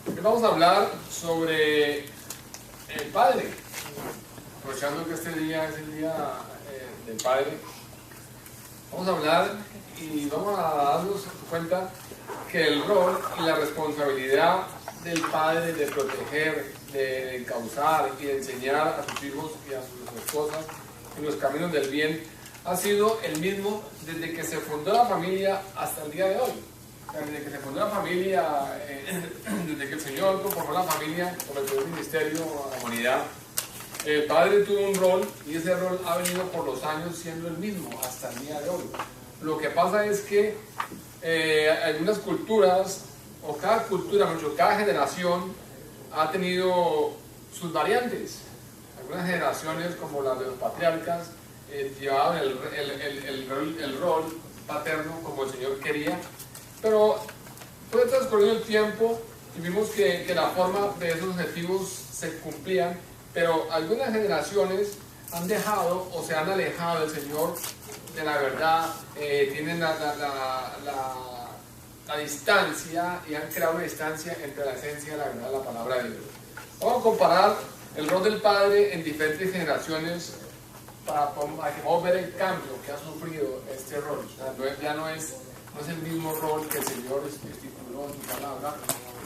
Hoy vamos a hablar sobre el Padre, aprovechando que este día es el día del Padre. Vamos a hablar y vamos a darnos cuenta que el rol y la responsabilidad del Padre de proteger, de encauzar y de enseñar a sus hijos y a sus esposas en los caminos del bien ha sido el mismo desde que se fundó la familia hasta el día de hoy. Desde que se fundó la familia, desde que el Señor conformó la familia, comenzó el ministerio a la humanidad, el Padre tuvo un rol y ese rol ha venido por los años siendo el mismo hasta el día de hoy. Lo que pasa es que algunas culturas, o cada cultura, cada generación ha tenido sus variantes. Algunas generaciones, como las de los patriarcas, llevaban el rol paterno como el Señor quería, pero fue transcurriendo el tiempo y vimos que la forma de esos objetivos se cumplían, pero algunas generaciones han dejado o se han alejado del Señor, de la verdad, tienen la distancia y han creado una distancia entre la esencia y la verdad de la palabra de Dios. Vamos a comparar el rol del Padre en diferentes generaciones para que podamos ver el cambio que ha sufrido este rol. O sea, ya no es el mismo rol que el Señor estipuló en su palabra,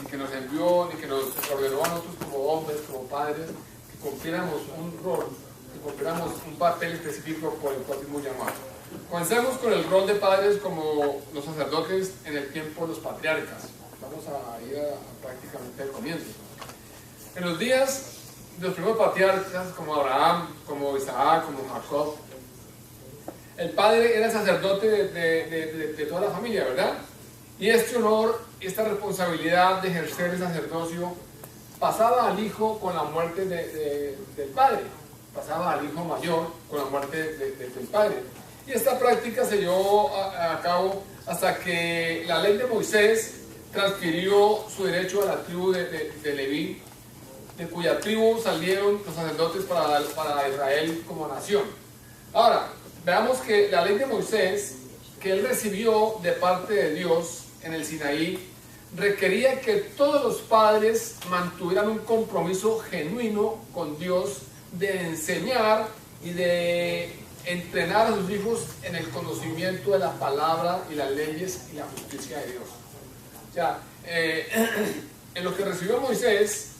ni que nos envió, ni que nos ordenó a nosotros como hombres, como padres, que cumpliéramos un rol, que cumpliéramos un papel específico por el cual fuimos llamados. Comencemos con el rol de padres como los sacerdotes en el tiempo de los patriarcas. Vamos a ir prácticamente al comienzo. En los días de los primeros patriarcas, como Abraham, como Isaac, como Jacob, el padre era el sacerdote de toda la familia, ¿verdad? Y este honor, esta responsabilidad de ejercer el sacerdocio pasaba al hijo con la muerte del padre, pasaba al hijo mayor con la muerte del padre. Y esta práctica se llevó a cabo hasta que la ley de Moisés transfirió su derecho a la tribu de Leví, de cuya tribu salieron los sacerdotes para Israel como nación. Ahora, veamos que la ley de Moisés, que él recibió de parte de Dios en el Sinaí, requería que todos los padres mantuvieran un compromiso genuino con Dios de enseñar y de entrenar a sus hijos en el conocimiento de la palabra y las leyes y la justicia de Dios. O sea, en lo que recibió Moisés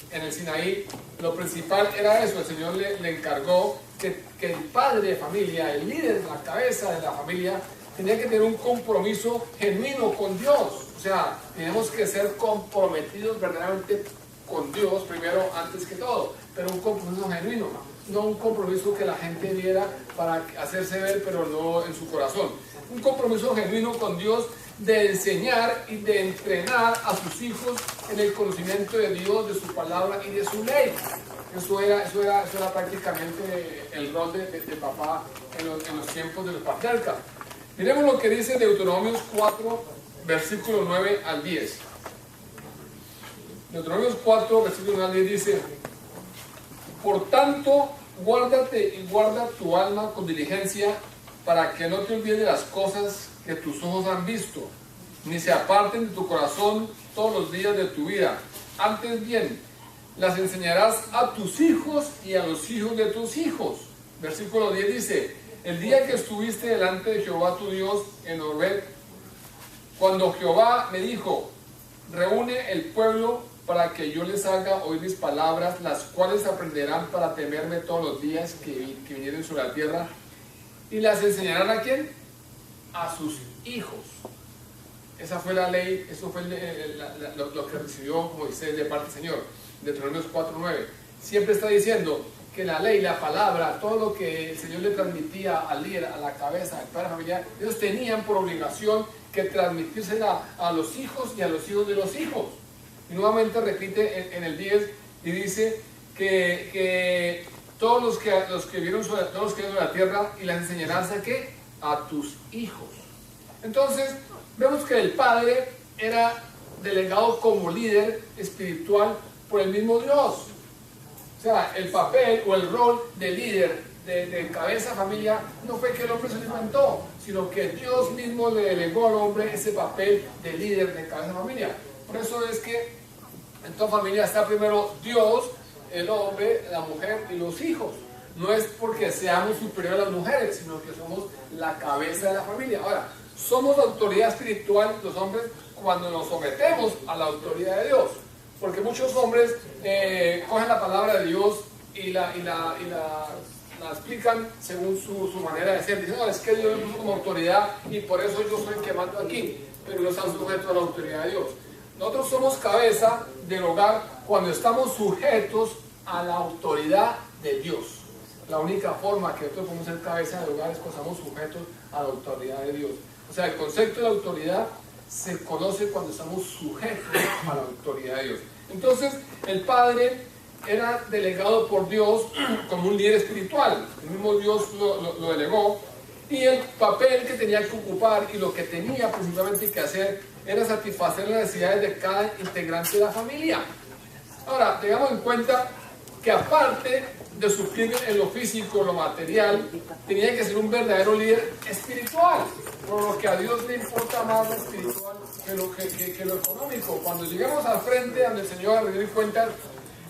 en el Sinaí, lo principal era eso. El Señor le encargó que el padre de familia, el líder, la cabeza de la familia, tenía que tener un compromiso genuino con Dios. O sea, tenemos que ser comprometidos verdaderamente con Dios primero, antes que todo, pero un compromiso genuino, no un compromiso que la gente viera para hacerse ver, pero no en su corazón. Un compromiso genuino con Dios de enseñar y de entrenar a sus hijos en el conocimiento de Dios, de su palabra y de su ley. Eso era prácticamente el rol de papá en los tiempos de los patriarcas. Miremos lo que dice Deuteronomios 4, versículo 9 al 10. Deuteronomios 4, versículo 9 al 10 dice: por tanto, guárdate y guarda tu alma con diligencia, para que no te olvides de las cosas que tus ojos han visto, ni se aparten de tu corazón todos los días de tu vida. Antes bien, las enseñarás a tus hijos y a los hijos de tus hijos. Versículo 10 dice: el día que estuviste delante de Jehová tu Dios en Horeb, cuando Jehová me dijo: reúne el pueblo para que yo les haga oír mis palabras, las cuales aprenderán para temerme todos los días que vinieren sobre la tierra, y las enseñarán ¿a quién? A sus hijos. Esa fue la ley, eso fue lo que recibió Moisés de parte del Señor. Deuteronomios 4:9. Siempre está diciendo que la ley, la palabra, todo lo que el Señor le transmitía al líder, a la cabeza, al padre familiar, ellos tenían por obligación que transmitírsela a los hijos y a los hijos de los hijos. Y nuevamente repite en el 10 y dice que todos los que vieron sobre la tierra, y las enseñarás ¿a qué? A tus hijos. Entonces, vemos que el padre era delegado como líder espiritual por el mismo Dios. O sea, el papel o el rol de líder, de cabeza de familia, no fue que el hombre se lo inventó, sino que Dios mismo le delegó al hombre ese papel de líder de cabeza de familia. Por eso es que en toda familia está primero Dios, el hombre, la mujer y los hijos. No es porque seamos superiores a las mujeres, sino que somos la cabeza de la familia. Ahora, somos autoridad espiritual los hombres cuando nos sometemos a la autoridad de Dios. Porque muchos hombres cogen la palabra de Dios y la explican según su manera de ser. Dicen, no, es que Dios me puso como autoridad y por eso yo soy el que mando aquí. Pero no están sujetos a la autoridad de Dios. Nosotros somos cabeza del hogar cuando estamos sujetos a la autoridad de Dios. La única forma que nosotros podemos ser cabeza del hogar es cuando estamos sujetos a la autoridad de Dios. O sea, el concepto de la autoridad se conoce cuando estamos sujetos a la autoridad de Dios. Entonces, el padre era delegado por Dios como un líder espiritual. El mismo Dios lo delegó. Y el papel que tenía que ocupar y lo que tenía principalmente que hacer era satisfacer las necesidades de cada integrante de la familia. Ahora, tengamos en cuenta que aparte de suplir en lo físico, lo material, tenía que ser un verdadero líder espiritual, por lo que a Dios le importa más lo espiritual que lo económico. Cuando lleguemos al frente donde el Señor va a rendir cuentas,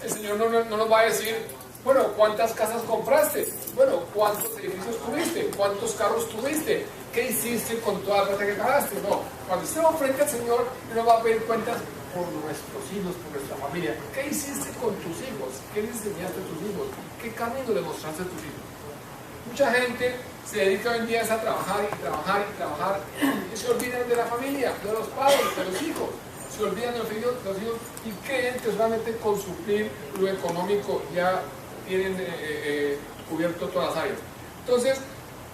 el Señor no nos va a decir, bueno, ¿cuántas casas compraste? Bueno, ¿cuántos edificios tuviste? ¿Cuántos carros tuviste? ¿Qué hiciste con toda la plata que ganaste? No, cuando estemos frente al Señor, Él nos va a pedir cuentas por nuestros hijos, por nuestra familia. ¿Qué hiciste con tus hijos? ¿Qué le enseñaste a tus hijos? ¿Qué camino le mostraste a tus hijos? Mucha gente se dedica hoy en día a trabajar y trabajar y trabajar y se olvidan de la familia, de los padres, de los hijos. Se olvidan de los hijos y creen que solamente con suplir lo económico ya tienen cubierto todas las áreas. Entonces,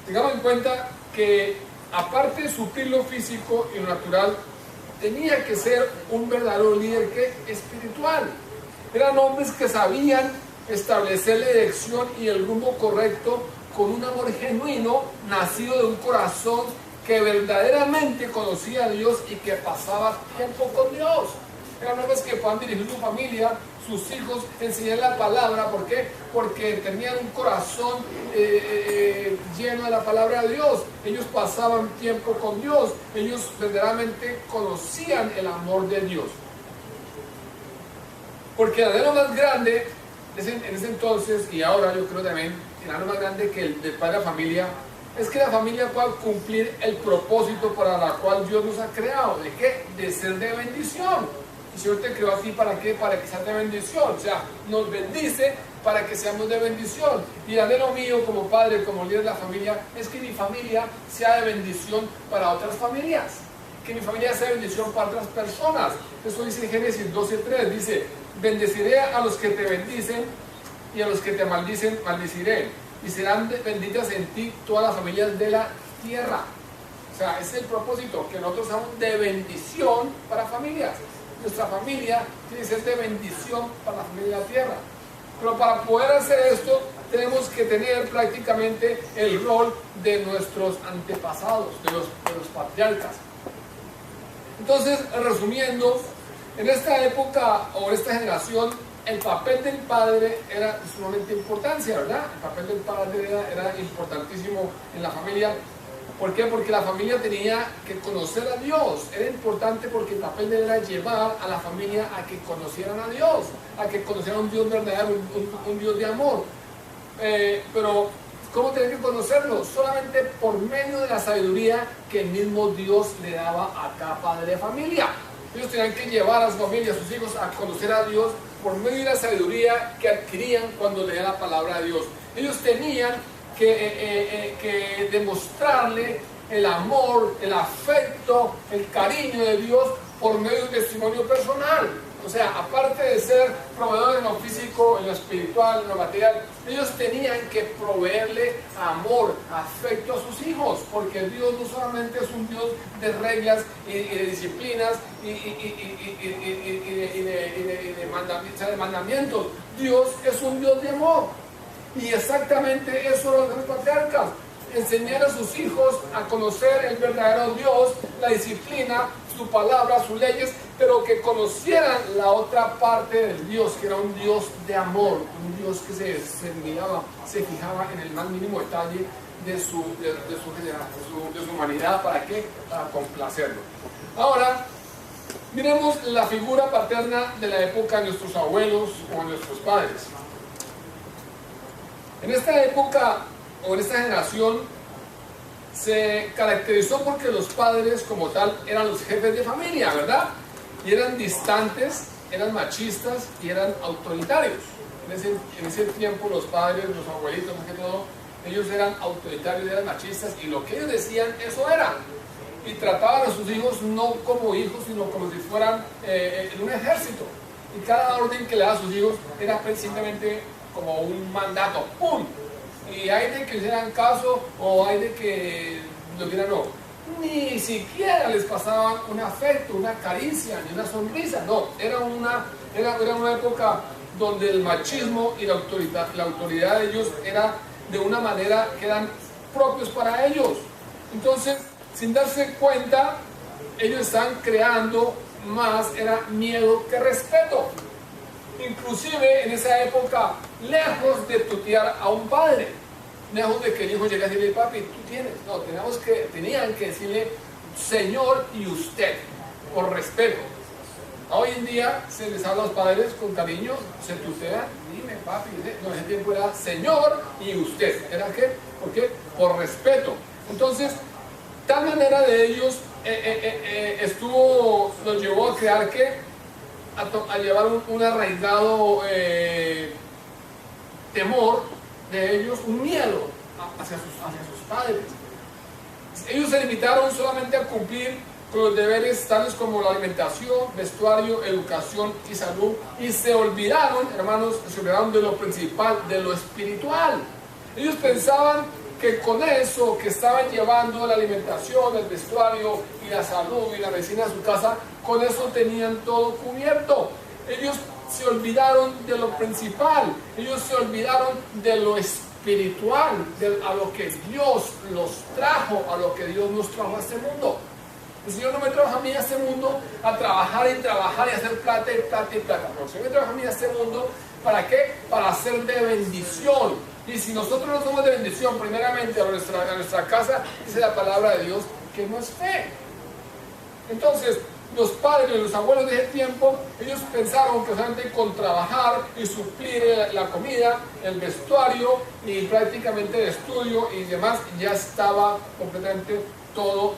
tengamos en cuenta que aparte de suplir lo físico y lo natural, tenía que ser un verdadero líder espiritual. Eran hombres que sabían establecer la dirección y el rumbo correcto con un amor genuino, nacido de un corazón que verdaderamente conocía a Dios y que pasaba tiempo con Dios. Eran hombres que puedan dirigir su familia, sus hijos, enseñar la palabra. ¿Por qué? Porque tenían un corazón lleno de la palabra de Dios. Ellos pasaban tiempo con Dios. Ellos verdaderamente conocían el amor de Dios. Porque el anhelo más grande en ese entonces, y ahora yo creo también, el anhelo más grande que el del padre de la familia, es que la familia pueda cumplir el propósito para la cual Dios nos ha creado. ¿De qué? De ser de bendición. El Señor te creó así, ¿para qué? Para que seas de bendición. O sea, nos bendice para que seamos de bendición. Y el anhelo mío como padre, como líder de la familia, es que mi familia sea de bendición para otras familias. Que mi familia sea de bendición para otras personas. Eso dice en Génesis 12:3. Dice, bendeciré a los que te bendicen y a los que te maldicen, maldiciré. Y serán benditas en ti todas las familias de la tierra. O sea, ese es el propósito, que nosotros seamos de bendición para familias. Nuestra familia tiene que ser de bendición para la familia de la tierra. Pero para poder hacer esto, tenemos que tener prácticamente el rol de nuestros antepasados, de los patriarcas. Entonces, resumiendo, en esta época o esta generación, el papel del padre era de sumamente importancia, ¿verdad? El papel del padre era importantísimo en la familia. ¿Por qué? Porque la familia tenía que conocer a Dios. Era importante porque el papel de él era llevar a la familia a que conocieran a Dios, a que conocieran a un Dios verdadero, un Dios de amor. Pero, ¿cómo tenían que conocerlo? Solamente por medio de la sabiduría que el mismo Dios le daba a cada padre de familia. Ellos tenían que llevar a su familia, a sus hijos, a conocer a Dios por medio de la sabiduría que adquirían cuando leían la palabra de Dios. Ellos tenían que demostrarle el amor, el afecto, el cariño de Dios por medio de un testimonio personal. O sea, aparte de ser proveedores en lo físico, en lo espiritual, en lo material, ellos tenían que proveerle amor, afecto a sus hijos, porque Dios no solamente es un Dios de reglas y de disciplinas y de mandamientos. Dios es un Dios de amor. Y exactamente eso lo hacen los patriarcas, enseñar a sus hijos a conocer el verdadero Dios, la disciplina, su palabra, sus leyes, pero que conocieran la otra parte del Dios, que era un Dios de amor, un Dios que se fijaba en el más mínimo detalle de su humanidad. ¿Para qué? Para complacerlo. Ahora, Miremos la figura paterna de la época de nuestros abuelos o nuestros padres. En esta época o en esta generación se caracterizó porque los padres como tal eran los jefes de familia, ¿verdad? Y eran distantes, eran machistas y eran autoritarios. En ese tiempo los padres, los abuelitos más que todo, ellos eran autoritarios, eran machistas y lo que ellos decían, eso era. Y trataban a sus hijos no como hijos, sino como si fueran en un ejército. Y cada orden que le daban a sus hijos era simplemente como un mandato, ¡pum! Y hay de que hicieran caso o hay de que lo vieran no. Ni siquiera les pasaban un afecto, una caricia, ni una sonrisa. No, era una época donde el machismo y la autoridad de ellos era de una manera que eran propios para ellos. Entonces, sin darse cuenta, ellos están creando más, era miedo que respeto. Inclusive en esa época, lejos de tutear a un padre, lejos de que el hijo llegue a decirle, papi, tú tienes. No, tenían que decirle, señor y usted, por respeto. Hoy en día se les habla a los padres con cariño, se tutean, dime papi, no, en ese tiempo era señor y usted. ¿Era qué? ¿Por qué? Por respeto. Entonces, tal manera de ellos nos llevó a crear a llevar un arraigado temor de ellos, un miedo hacia sus padres. Ellos se limitaron solamente a cumplir con los deberes tales como la alimentación, vestuario, educación y salud, y se olvidaron, hermanos, de lo principal, de lo espiritual. Ellos pensaban que con eso que estaban llevando la alimentación, el vestuario y la salud y la medicina a su casa, con eso tenían todo cubierto. Ellos se olvidaron de lo principal, ellos se olvidaron de lo espiritual, a lo que Dios los trajo, a lo que Dios nos trajo a este mundo. El Señor no me trajo a mí a este mundo a trabajar y trabajar y hacer plata y plata y plata. No, el Señor me trajo a mí a este mundo, ¿para qué? Para ser de bendición. Y si nosotros no somos de bendición, primeramente a nuestra casa, dice la palabra de Dios que no es fe. Entonces, los padres y los abuelos de ese tiempo, ellos pensaron que solamente con trabajar y suplir la comida, el vestuario y prácticamente el estudio y demás, ya estaba completamente todo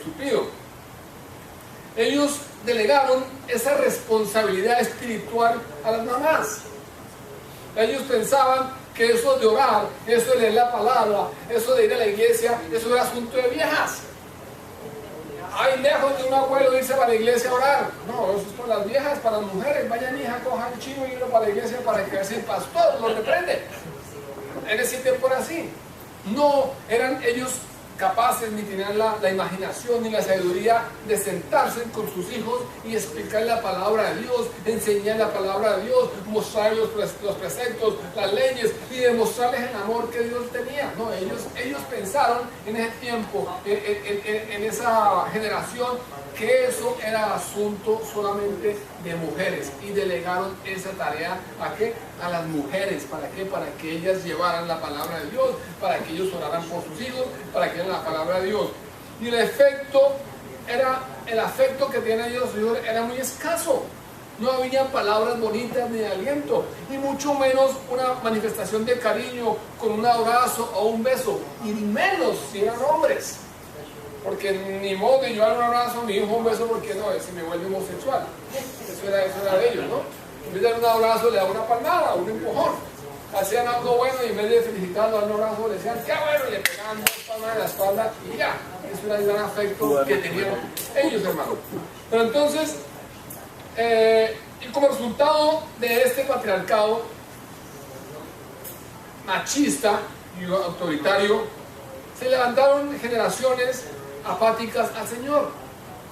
suplido. Ellos delegaron esa responsabilidad espiritual a las mamás. Ellos pensaban que eso de orar, eso de leer la palabra, eso de ir a la iglesia, eso era asunto de viejas. Ay, lejos de un abuelo irse para la iglesia a orar. No, eso es para las viejas, para las mujeres. Vayan, hija, cojan el chino y irlo para la iglesia para que el pastor lo reprende. En ese tiempo era así. No eran ellos capaces ni tenían la imaginación ni la sabiduría de sentarse con sus hijos y explicar la palabra de Dios, enseñar la palabra de Dios, mostrarles los preceptos, las leyes y demostrarles el amor que Dios tenía. No, ellos pensaron en ese tiempo, en esa generación, que eso era asunto solamente de mujeres y delegaron esa tarea ¿a qué? A las mujeres. ¿Para qué? Para que ellas llevaran la palabra de Dios, para que ellos oraran por sus hijos, para que la palabra de Dios. Y el afecto que tenían ellos era muy escaso. No había palabras bonitas ni de aliento, ni mucho menos una manifestación de cariño con un abrazo o un beso, y menos si eran hombres. Porque ni modo de yo dar un abrazo a mi hijo, un beso, porque no, si me vuelve homosexual. Eso era de ellos, ¿no? En vez de dar un abrazo, le da una palmada, un empujón. Hacían algo bueno y en vez de felicitarlo, dar un abrazo, le decían, qué bueno, y le pegaban dos palmadas en la espalda y ya. Eso era el gran afecto que tenían ellos, hermano. Pero entonces, y como resultado de este patriarcado machista y autoritario, se levantaron generaciones apáticas al Señor.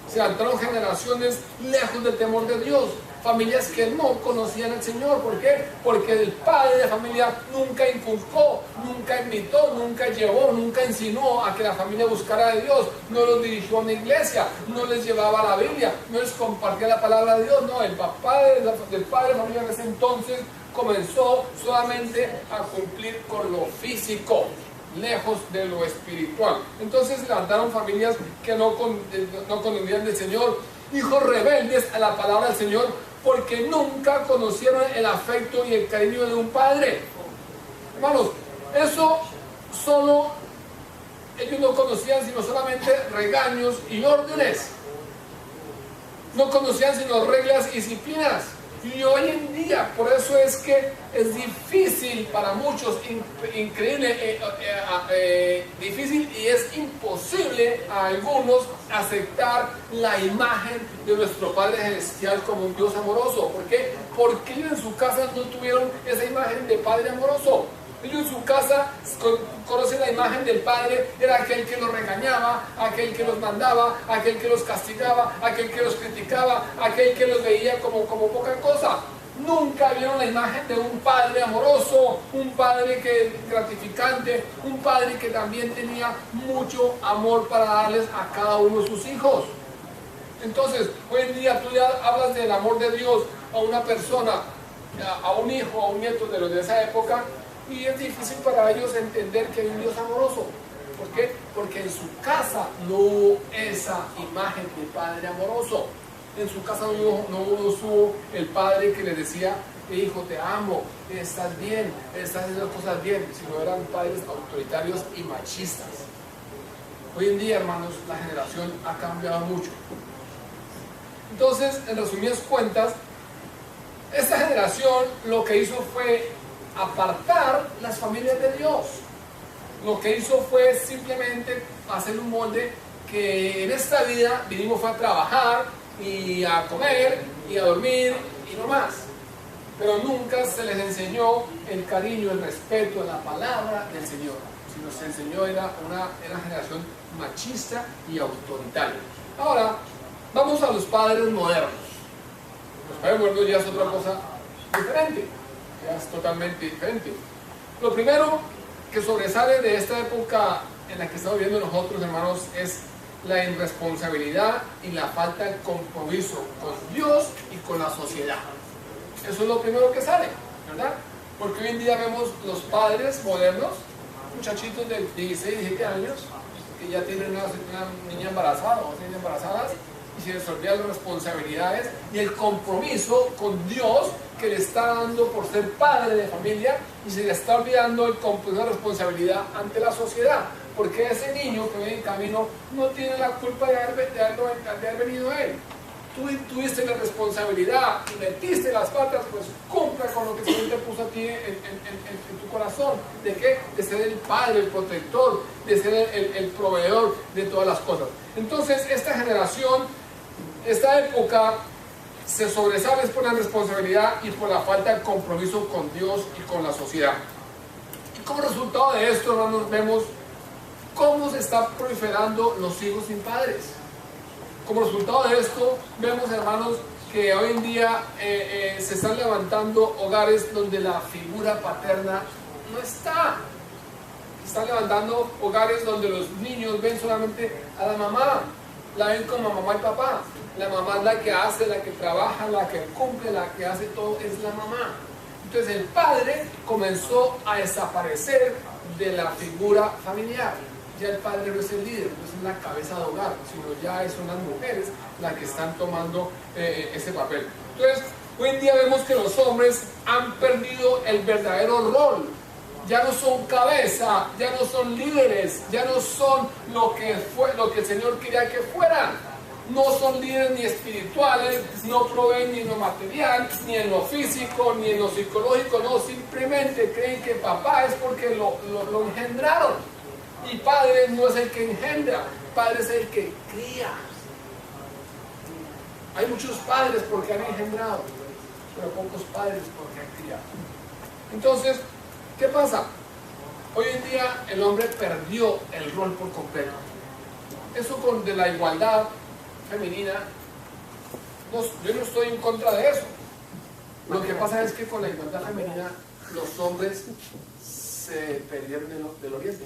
Se levantaron generaciones lejos del temor de Dios, familias que no conocían al Señor. ¿Por qué? Porque el padre de familia nunca inculcó, nunca invitó, nunca llevó, nunca insinuó a que la familia buscara a Dios, no los dirigió a una iglesia, no les llevaba la Biblia, no les compartía la palabra de Dios. No, el papá del padre de familia en ese entonces comenzó solamente a cumplir con lo físico. lejos de lo espiritual. Entonces levantaron familias que no conocían del Señor, hijos rebeldes a la palabra del Señor, porque nunca conocieron el afecto y el cariño de un padre. Hermanos, eso solo ellos no conocían, sino solamente regaños y órdenes. No conocían sino reglas y disciplinas. Y hoy en día, por eso es que es difícil para muchos, increíble, difícil y es imposible a algunos aceptar la imagen de nuestro Padre Celestial como un Dios amoroso. ¿Por qué? Porque ellos en su casa no tuvieron esa imagen de Padre amoroso. Ellos en su casa conocen la imagen del Padre, era aquel que los regañaba, aquel que los mandaba, aquel que los castigaba, aquel que los criticaba, aquel que los veía como poca cosa. Nunca vieron la imagen de un Padre amoroso, un Padre gratificante, un Padre que también tenía mucho amor para darles a cada uno de sus hijos. Entonces, hoy en día tú ya hablas del amor de Dios a una persona, a un hijo, a un nieto de los de esa época, y es difícil para ellos entender que hay un Dios amoroso. ¿Por qué? Porque en su casa no hubo esa imagen de Padre amoroso. En su casa no hubo el Padre que les decía: hijo, te amo, estás bien, estás haciendo cosas bien, sino eran padres autoritarios y machistas. Hoy en día, hermanos, la generación ha cambiado mucho. Entonces, en resumidas cuentas, esta generación lo que hizo fue apartar las familias de Dios. Lo que hizo fue simplemente hacer un molde que en esta vida vinimos fue a trabajar y a comer y a dormir y no más. Pero nunca se les enseñó el cariño, el respeto a la palabra del Señor. Sino se enseñó era una generación machista y autoritaria. Ahora, vamos a los padres modernos. Los padres modernos ya es otra cosa diferente. Ya es totalmente diferente. Lo primero que sobresale de esta época en la que estamos viviendo nosotros, hermanos, es la irresponsabilidad y la falta de compromiso con Dios y con la sociedad. Eso es lo primero que sale, ¿verdad? Porque hoy en día vemos los padres modernos, muchachitos de 16, 17 años, que ya tienen una niña embarazada o niñas embarazadas, y se les olvidan las responsabilidades y el compromiso con Dios que le está dando por ser padre de familia, y se le está olvidando el compromiso de responsabilidad ante la sociedad, porque ese niño que viene en camino no tiene la culpa de haber venido a él. Tú tuviste la responsabilidad y metiste las patas, pues cumpla con lo que el Señor te puso a ti en tu corazón. ¿De qué? De ser el padre, el protector, de ser el proveedor de todas las cosas. Entonces, esta generación, esta época, se sobresale por la responsabilidad y por la falta de compromiso con Dios y con la sociedad. Y como resultado de esto, hermanos, vemos cómo se está proliferando los hijos sin padres. Como resultado de esto, vemos, hermanos, que hoy en día se están levantando hogares donde la figura paterna no está. Se están levantando hogares donde los niños ven solamente a la mamá, la ven como mamá y papá. La mamá es la que hace, la que trabaja, la que cumple, la que hace todo, es la mamá. Entonces el padre comenzó a desaparecer de la figura familiar. Ya el padre no es el líder, no es la cabeza de hogar, sino ya son las mujeres las que están tomando ese papel. Entonces, hoy en día vemos que los hombres han perdido el verdadero rol. Ya no son cabeza, ya no son líderes, ya no son lo que el Señor quería que fueran. No son líderes ni espirituales, no proveen ni en lo material, ni en lo físico, ni en lo psicológico, no, simplemente creen que papá es porque lo engendraron. Y padre no es el que engendra, padre es el que cría. Hay muchos padres porque han engendrado, pero pocos padres porque han criado. Entonces, ¿qué pasa? Hoy en día el hombre perdió el rol por completo. Eso de la igualdad femenina, yo no estoy en contra de eso. Lo que pasa es que con la igualdad femenina los hombres se perdieron del oriente.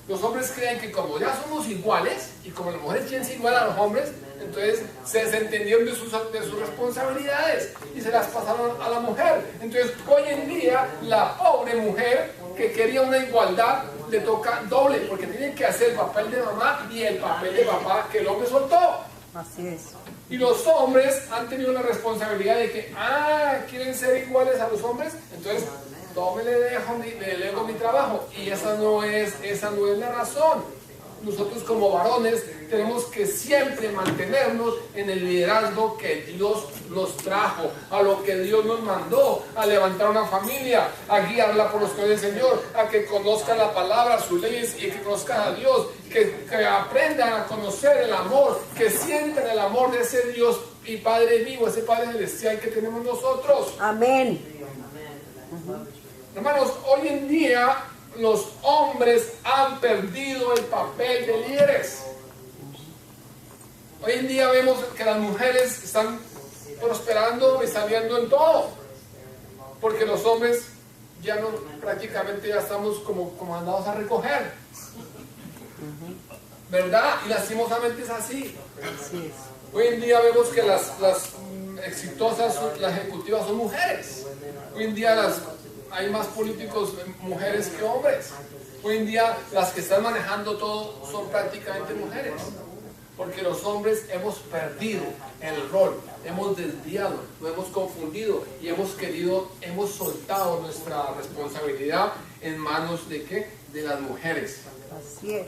Los hombres creen que como ya somos iguales y como las mujeres quieren ser igual a los hombres, entonces se desentendieron de sus responsabilidades y se las pasaron a la mujer. Entonces hoy en día la pobre mujer que quería una igualdad le toca doble, porque tiene que hacer el papel de mamá y el papel de papá que el hombre soltó. Así es. Y los hombres han tenido la responsabilidad de que, quieren ser iguales a los hombres, entonces tome, le delego mi trabajo. Y esa no es la razón. Nosotros como varones tenemos que siempre mantenernos en el liderazgo que Dios nos trajo, a lo que Dios nos mandó, a levantar una familia, a guiarla por los caminos del Señor, a que conozcan la palabra, sus leyes y que conozcan a Dios, que aprendan a conocer el amor, que sientan el amor de ese Dios y Padre vivo, ese Padre celestial que tenemos nosotros. Amén. Hermanos, hoy en día los hombres han perdido el papel de líderes. Hoy en día vemos que las mujeres están prosperando y saliendo en todo, porque los hombres ya no, prácticamente ya estamos como mandados a recoger, ¿verdad? Y lastimosamente es así. Hoy en día vemos que las exitosas, las ejecutivas son mujeres. Hoy en día hay más políticos mujeres que hombres. Hoy en día las que están manejando todo son prácticamente mujeres. Porque los hombres hemos perdido el rol, hemos desviado, lo hemos confundido y hemos soltado nuestra responsabilidad en manos de ¿qué? De las mujeres. Así es.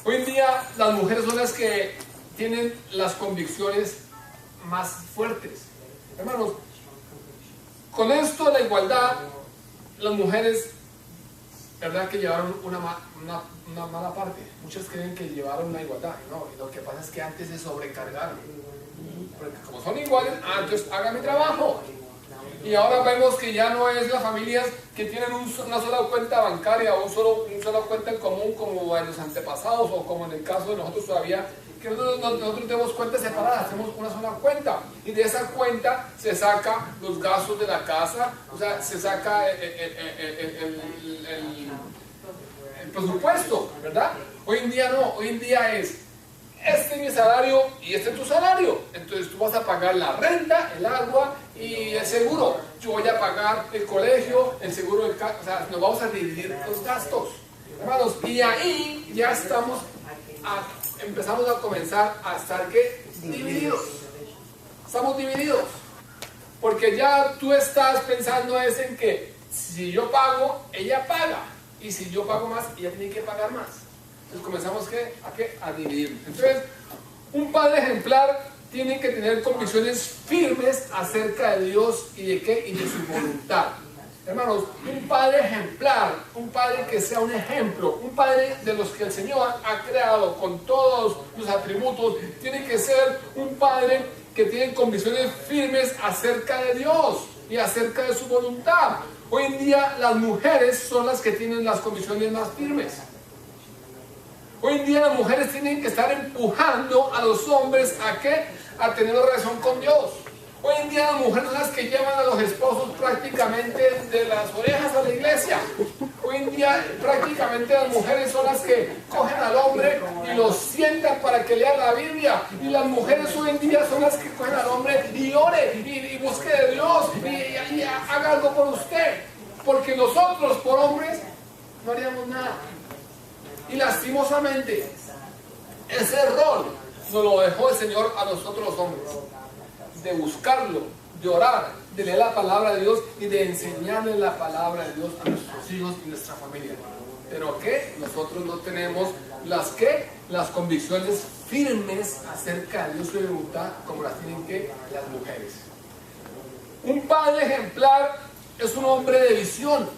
Hoy en día las mujeres son las que tienen las convicciones más fuertes. Hermanos, con esto de la igualdad, las mujeres, ¿verdad? Que llevaron una mala parte. Muchas creen que llevaron una igualdad. No, y lo que pasa es que antes se sobrecargaron. Porque como son iguales, entonces haga mi trabajo. Y ahora vemos que ya no es las familias que tienen una sola cuenta bancaria o una sola cuenta en común como en los antepasados o como en el caso de nosotros todavía, que nosotros tenemos cuentas separadas, tenemos una sola cuenta y de esa cuenta se saca los gastos de la casa, o sea, se saca el presupuesto, ¿verdad? Hoy en día no, hoy en día es este es mi salario y este es tu salario, entonces tú vas a pagar la renta, el agua y el seguro, yo voy a pagar el colegio, el seguro del carro, o sea, nos vamos a dividir los gastos, hermanos, y ahí ya empezamos a comenzar a estar ¿qué? Divididos. Estamos divididos. Porque ya tú estás pensando en que si yo pago, ella paga. Y si yo pago más, ella tiene que pagar más. Entonces comenzamos a dividir. Entonces, un padre ejemplar tiene que tener convicciones firmes acerca de Dios y de qué, y de su voluntad. Hermanos, un padre ejemplar, un padre que sea un ejemplo, un padre de los que el Señor ha creado con todos los atributos, tiene que ser un padre que tiene convicciones firmes acerca de Dios y acerca de su voluntad. Hoy en día las mujeres son las que tienen las convicciones más firmes. Hoy en día las mujeres tienen que estar empujando a los hombres a tener una relación con Dios. Hoy en día las mujeres son las que llevan a los esposos prácticamente de las orejas a la iglesia. Hoy en día prácticamente las mujeres son las que cogen al hombre y lo sientan para que lea la Biblia. Y las mujeres hoy en día son las que cogen al hombre y ore y busque de Dios y haga algo por usted. Porque nosotros por hombres no haríamos nada. Y lastimosamente ese rol nos lo dejó el Señor a nosotros los hombres. De buscarlo, de orar, de leer la palabra de Dios y de enseñarle la palabra de Dios a nuestros hijos y nuestra familia. Pero que nosotros no tenemos las convicciones firmes acerca de Dios y su voluntad como las tienen las mujeres. Un padre ejemplar es un hombre de visión.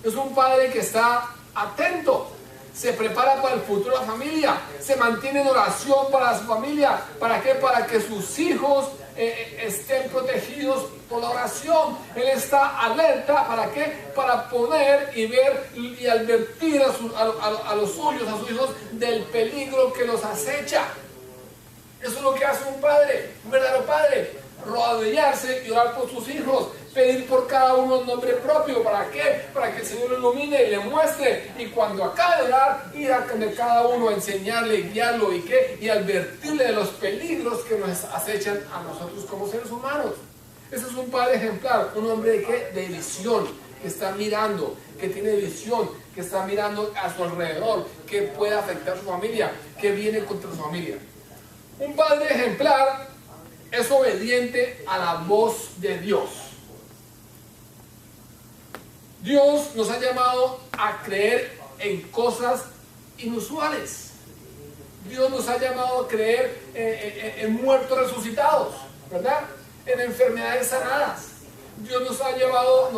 Es un padre que está atento. Se prepara para el futuro de la familia, se mantiene en oración para su familia. ¿Para qué? Para que sus hijos estén protegidos por la oración. Él está alerta, ¿para qué? Para poner y ver y advertir a los suyos, a sus hijos, del peligro que los acecha. Eso es lo que hace un padre, un verdadero padre. Arrodillarse y orar por sus hijos, pedir por cada uno un nombre propio. ¿Para qué? Para que el Señor lo ilumine y le muestre, y cuando acabe de orar, ir a cada uno, enseñarle, guiarlo y advertirle de los peligros que nos acechan a nosotros como seres humanos. Ese es un padre ejemplar, un hombre de visión, que está mirando, que tiene visión, que está mirando a su alrededor, que puede afectar a su familia, que viene contra su familia. Un padre ejemplar es obediente a la voz de Dios. Dios nos ha llamado a creer en cosas inusuales. Dios nos ha llamado a creer en muertos resucitados, ¿verdad? En enfermedades sanadas. Dios nos ha llevado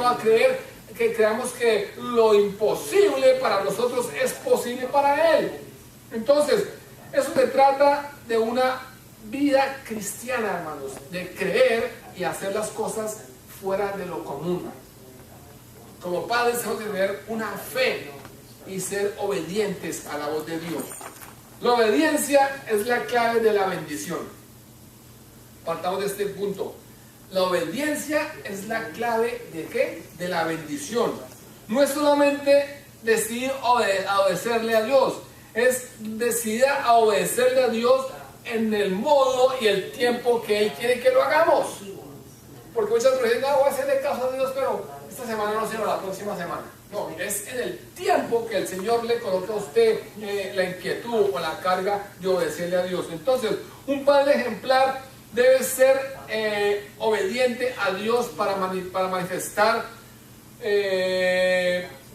a creer que creamos que lo imposible para nosotros es posible para Él. Entonces, eso se trata de una vida cristiana, hermanos, de creer y hacer las cosas fuera de lo común. Como padres tenemos que tener una fe y ser obedientes a la voz de Dios. La obediencia es la clave de la bendición. Partamos de este punto. La obediencia es la clave ¿de qué? De la bendición. No es solamente decidir obedecerle a Dios, es decidir a obedecerle a Dios en el modo y el tiempo que Él quiere que lo hagamos. Porque muchas personas dicen, no, voy a hacerle caso a Dios, pero esta semana no, sino la próxima semana. No, es en el tiempo que el Señor le coloca a usted la inquietud o la carga de obedecerle a Dios. Entonces, un padre ejemplar debe ser obediente a Dios para manifestar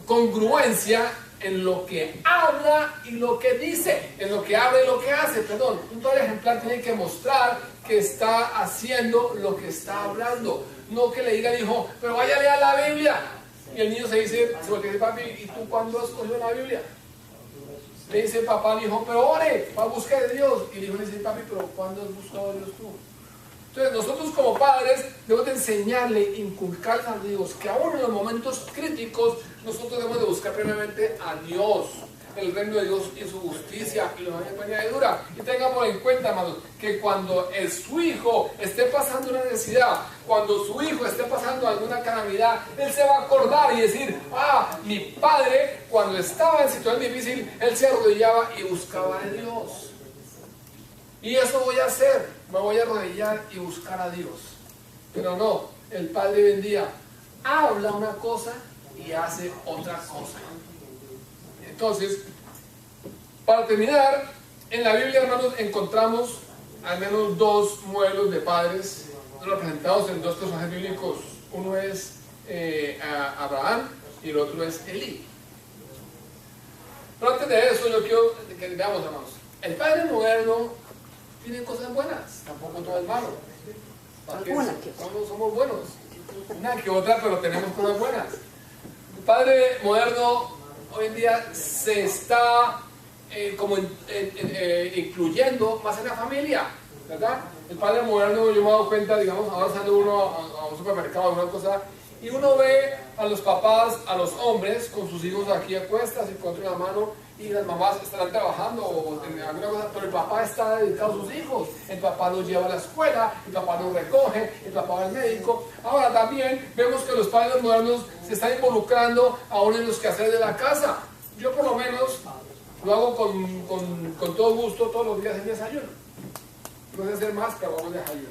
congruencia en lo que habla y lo que dice, en lo que habla y lo que hace, perdón. Un padre ejemplar tiene que mostrar que está haciendo lo que está hablando, no que le diga al hijo, pero vaya a leer la Biblia. Y el niño se voltea y dice, papi, ¿y tú cuándo has cogido la Biblia? Le dice papá al hijo, pero ore, va a buscar a Dios. Y el hijo le dice, papi, pero ¿cuándo has buscado a Dios tú? Entonces nosotros como padres debemos de enseñarle, inculcarle a Dios que aún en los momentos críticos nosotros debemos de buscar primeramente a Dios, el reino de Dios y su justicia y la añadidura. Y tengamos en cuenta, hermanos, que cuando su hijo esté pasando una necesidad, cuando su hijo esté pasando alguna calamidad, él se va a acordar y decir, mi padre cuando estaba en situación difícil, él se arrodillaba y buscaba a Dios. Y eso voy a hacer, me voy a arrodillar y buscar a Dios. Pero no, el padre hoy en día habla una cosa y hace otra cosa. Entonces, para terminar, en la Biblia, hermanos, encontramos al menos dos modelos de padres representados en dos personajes bíblicos. Uno es Abraham y el otro es Elí. Pero antes de eso, yo quiero que veamos, hermanos, el padre moderno tiene cosas buenas, tampoco todo es malo. Todos somos buenos, una que otra, pero tenemos cosas buenas. El padre moderno hoy en día se está incluyendo más en la familia, ¿verdad? El padre moderno, yo me he dado cuenta, digamos, ahora sale uno a un supermercado, alguna cosa, y uno ve a los papás, a los hombres, con sus hijos aquí a cuestas y con la mano, y las mamás estarán trabajando o en alguna cosa, pero el papá está dedicado a sus hijos, el papá los lleva a la escuela, el papá los recoge, el papá va al médico. Ahora también vemos que los padres modernos se están involucrando aún en los quehaceres de la casa. Yo por lo menos lo hago con todo gusto todos los días en desayuno. No sé hacer más, pero vamos a desayuno.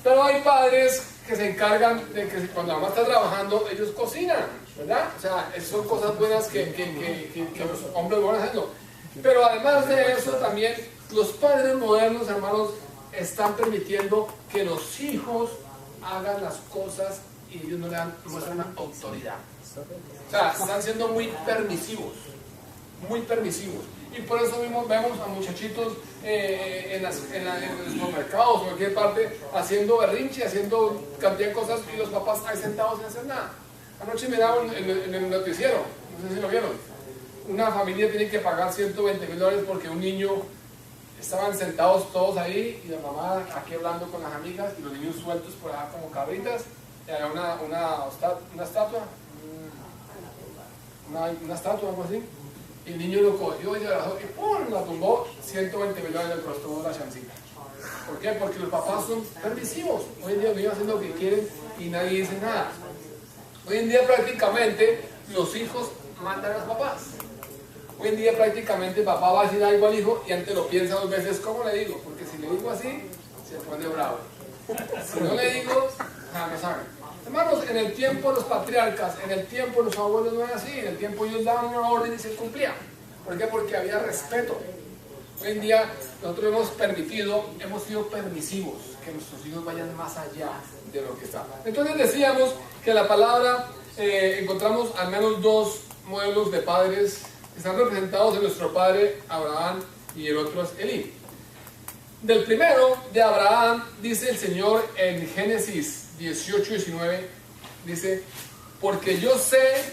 Pero hay padres que se encargan de que cuando la mamá está trabajando, ellos cocinan, ¿verdad? O sea, son cosas buenas que los hombres van haciendo. Pero además de eso, también los padres modernos, hermanos, están permitiendo que los hijos hagan las cosas y ellos no le muestran una autoridad. O sea, están siendo muy permisivos. Muy permisivos. Y por eso mismo vemos a muchachitos en los supermercados o en cualquier parte haciendo berrinche, haciendo cantidad de cosas y los papás ahí sentados sin hacer nada. Anoche me daban en el noticiero, no sé si lo vieron, una familia tiene que pagar $120,000 porque un niño, estaban sentados todos ahí y la mamá aquí hablando con las amigas y los niños sueltos por allá como cabritas y había una estatua, algo así. Y el niño lo cogió y se abrazó y ¡pum! La tumbó, $120,000 del costó la chancita. ¿Por qué? Porque los papás son permisivos. Hoy en día viven haciendo lo que quieren y nadie dice nada. Hoy en día prácticamente los hijos mandan a los papás. Hoy en día prácticamente el papá va a decir algo al hijo y antes lo piensa dos veces, ¿cómo le digo? Porque si le digo así, se pone bravo. Si no le digo, No saben. Hermanos, en el tiempo de los patriarcas, en el tiempo de los abuelos no era así. En el tiempo ellos daban una orden y se cumplía. ¿Por qué? Porque había respeto. Hoy en día nosotros hemos sido permisivos, que nuestros hijos vayan más allá de lo que está. Entonces decíamos que la palabra, encontramos al menos dos modelos de padres que están representados en nuestro padre Abraham y el otro es Elí. Del primero, de Abraham, dice el Señor en Génesis 18:19, dice, porque yo sé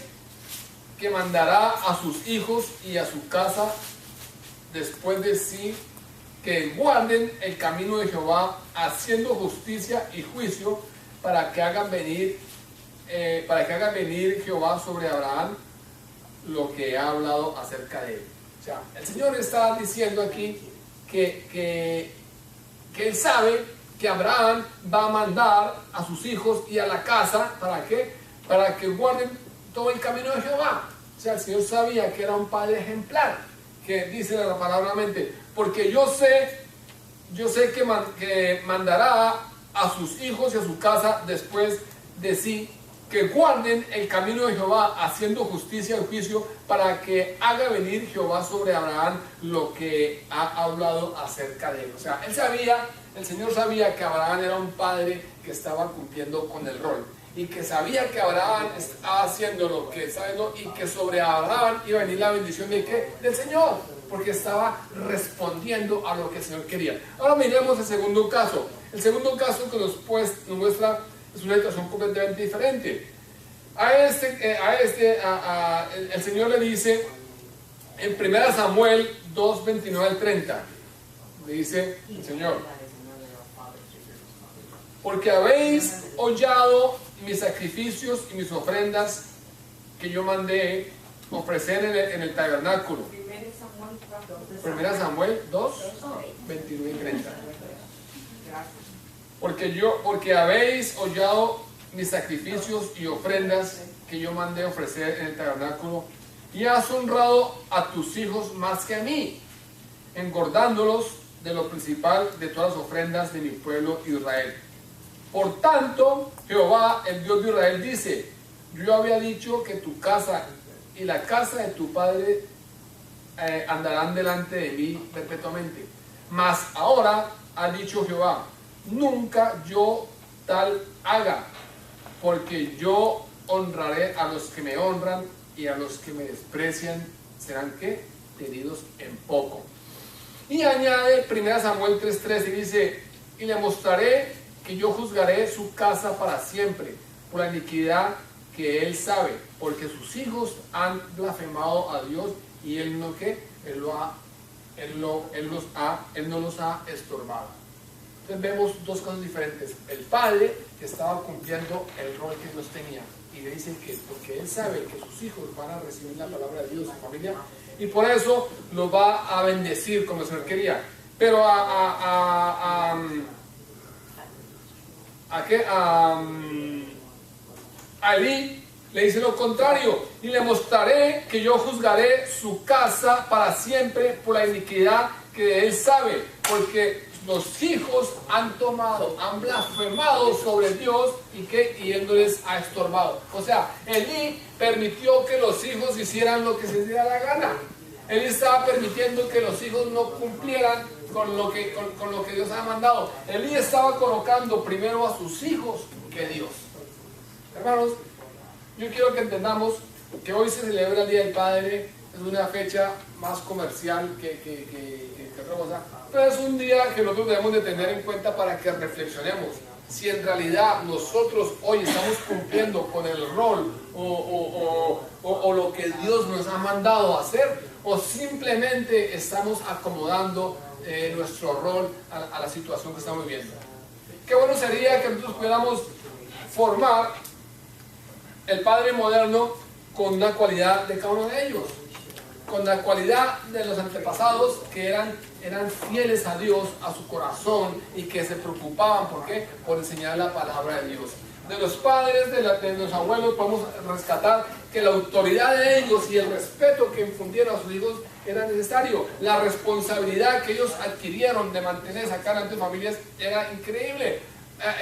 que mandará a sus hijos y a su casa después de sí, que guarden el camino de Jehová, haciendo justicia y juicio, para que hagan venir Jehová sobre Abraham lo que ha hablado acerca de él. O sea, el Señor está diciendo aquí que Él sabe que Abraham va a mandar a sus hijos y a la casa, ¿para qué? Para que guarden todo el camino de Jehová. O sea, el Señor sabía que era un padre ejemplar, que dice la palabra mente, porque yo sé que mandará a sus hijos y a su casa después de sí, que guarden el camino de Jehová, haciendo justicia y juicio, para que haga venir Jehová sobre Abraham lo que ha hablado acerca de él. O sea, el Señor sabía que Abraham era un padre que estaba cumpliendo con el rol, y que sabía que Abraham estaba haciendo lo que está haciendo, y que sobre Abraham iba a venir la bendición de ¿qué? Del Señor, porque estaba respondiendo a lo que el Señor quería. Ahora miremos el segundo caso. El segundo caso que nos muestra es una situación completamente diferente. El Señor le dice en 1 Samuel 2, 29 al 30, le dice el Señor, porque habéis hollado mis sacrificios y mis ofrendas que yo mandé ofrecer en el tabernáculo. 1 Samuel 2, 29 y 30. Porque habéis hollado mis sacrificios y ofrendas que yo mandé ofrecer en el tabernáculo, y has honrado a tus hijos más que a mí, engordándolos de lo principal de todas las ofrendas de mi pueblo Israel. Por tanto, Jehová, el Dios de Israel, dice, yo había dicho que tu casa y la casa de tu padre andarán delante de mí perpetuamente. Mas ahora ha dicho Jehová, nunca yo tal haga, porque yo honraré a los que me honran, y a los que me desprecian serán ¿qué? Tenidos en poco. Y añade 1 Samuel 3:13 y dice, y le mostraré que yo juzgaré su casa para siempre por la iniquidad que él sabe, porque sus hijos han blasfemado a Dios, y él no los ha estorbado. Entonces vemos dos cosas diferentes. El padre que estaba cumpliendo el rol que Dios tenía, y le dicen que porque él sabe que sus hijos van a recibir la palabra de Dios, su familia, y por eso los va a bendecir como el Señor quería. Pero a Elí le dice lo contrario, y le mostraré que yo juzgaré su casa para siempre por la iniquidad que él sabe, porque los hijos han blasfemado sobre Dios, y él no les ha estorbado. O sea, Elí permitió que los hijos hicieran lo que se les diera la gana. Él estaba permitiendo que los hijos no cumplieran con lo que Dios ha mandado. Elí estaba colocando primero a sus hijos que Dios. Hermanos, yo quiero que entendamos que hoy se celebra el Día del Padre. Es una fecha más comercial que otra cosa, pero es un día que nosotros debemos de tener en cuenta para que reflexionemos si en realidad nosotros hoy estamos cumpliendo con el rol o lo que Dios nos ha mandado a hacer, o simplemente estamos acomodando nuestro rol a la situación que estamos viviendo. Qué bueno sería que nosotros pudiéramos formar el padre moderno con una cualidad de cada uno de ellos, con la cualidad de los antepasados que eran fieles a Dios, a su corazón, y que se preocupaban, ¿por qué? Por enseñar la palabra de Dios. De los padres, de los abuelos, podemos rescatar que la autoridad de ellos y el respeto que infundieron a sus hijos era necesario. La responsabilidad que ellos adquirieron de mantener, sacar a sus familias era increíble.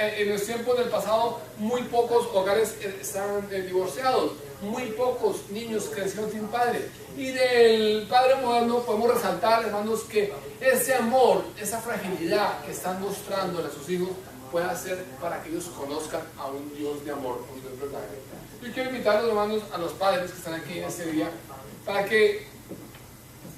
en los tiempos del pasado, muy pocos hogares estaban divorciados, muy pocos niños crecieron sin padre. Y del padre moderno podemos resaltar, hermanos, que ese amor, esa fragilidad que están mostrando a sus hijos, puede ser para que ellos conozcan a un Dios de amor, un Dios verdadero. Yo quiero invitar a los hermanos, a los padres que están aquí en este día, para que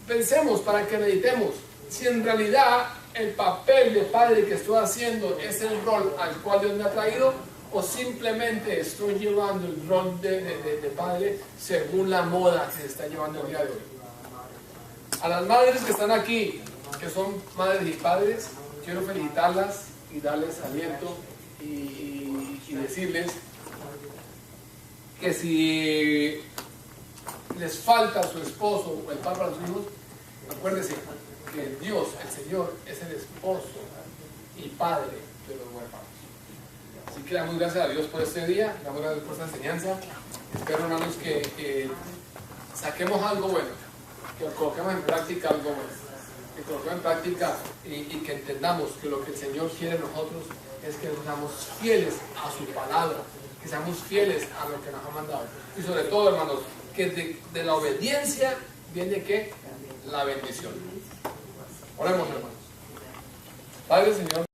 pensemos, para que meditemos si en realidad el papel de padre que estoy haciendo es el rol al cual Dios me ha traído, o simplemente estoy llevando el rol de padre según la moda que se está llevando el día de hoy. A las madres que están aquí, que son madres y padres, quiero felicitarlas y darles aliento y decirles que si les falta su esposo o el papá para sus hijos, acuérdense que Dios, el Señor, es el esposo y padre de los huérfanos. Así que damos gracias a Dios por este día, damos gracias por esta enseñanza. Espero, hermanos, que saquemos algo bueno, que coloquemos en práctica algo bueno, que coloquemos en práctica y que entendamos que lo que el Señor quiere de nosotros es que seamos fieles a su palabra, que seamos fieles a lo que nos ha mandado. Y sobre todo, hermanos, que de la obediencia viene ¿qué? La bendición. Oremos, hermanos. Padre, Señor.